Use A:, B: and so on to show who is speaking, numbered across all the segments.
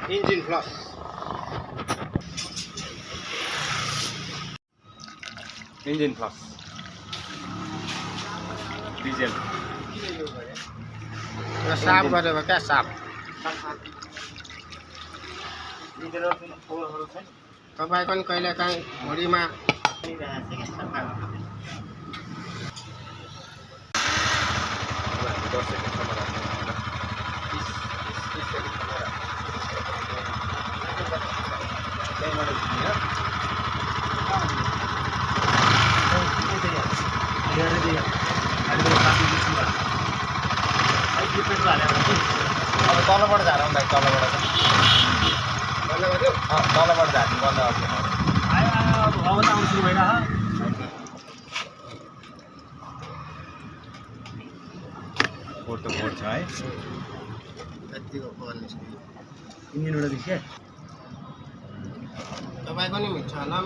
A: Engine plus.
B: Engine plus. Diesel.
A: साफ गरेको क्या साफ तपाईँको नि कहिले काहीँ भुँडीमा
B: अब तलबाट झारौँ भाइ तलबाट तलबाट झार्नु बन्द अब त आउनु सुरु भइरह बोर्ड त बोर्ड छ है
A: यतिको फोन
B: इन्जिनबाट देखिए
A: तपाईँको नि मिल्छ होला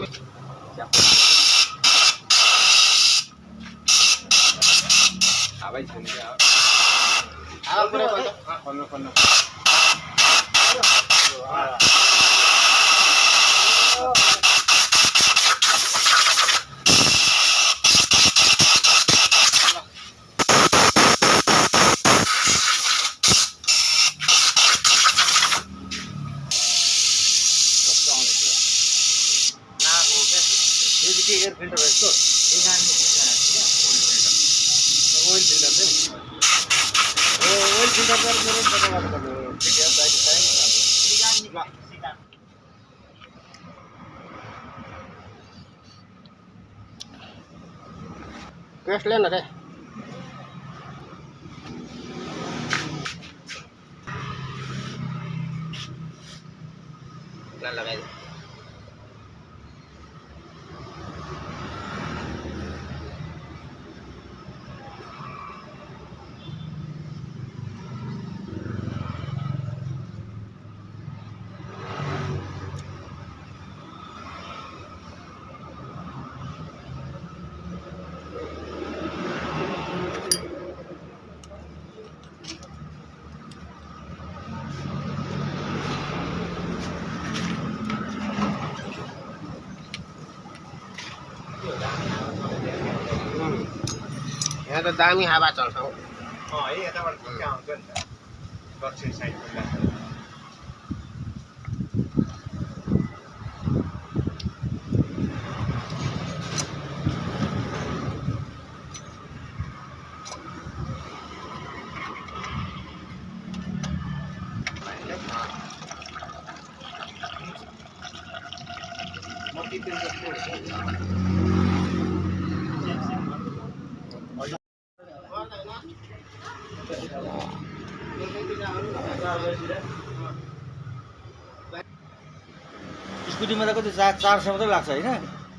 B: हावै छैन क्या
A: पुरै
B: खन्नु खन्नु एयर फिल्टर है इसको ऑयल फिल्टर है ऑयल फिल्टर पर मेरे पता बात कर लो ठीक है टाइम
A: कैश लेना रे लगाई दे यहाँ त दामी हावा चल्छ हौ
B: है यताबाट ढुक्का आउँछ नि त दक्षिण साइडबाट स्कुटीमा त कति 400 मात्रै लाग्छ होइन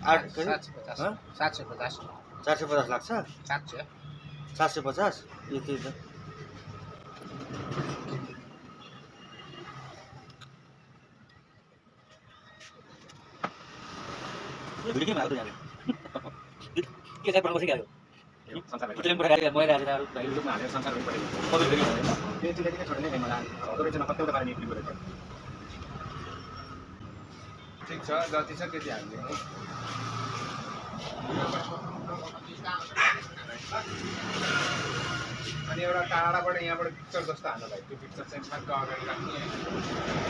A: 750
B: 450 लाग्छ
A: 700
B: 750 यति त भिडियो के माग्दै जाने के चाहिँ पढ्नु बसिरहेको संसारमा कुटले पुरा गाडी मैले आज भाइ लुकमा हालेर संसार भइ परेको पब्लिक देखि त्यो चिले किन छोड्ने मलाई अरूले चाहिँ कतैबाट पानी निक्लियो गरेको ठीक छ जति छ त्यति हाल्दिनु अनि एउटा टाढाबाट यहाँबाट पिक्चर जस्तो हाल्नु भाइ त्यो पिक्चर चाहिँ छक्क अगाडि राख्ने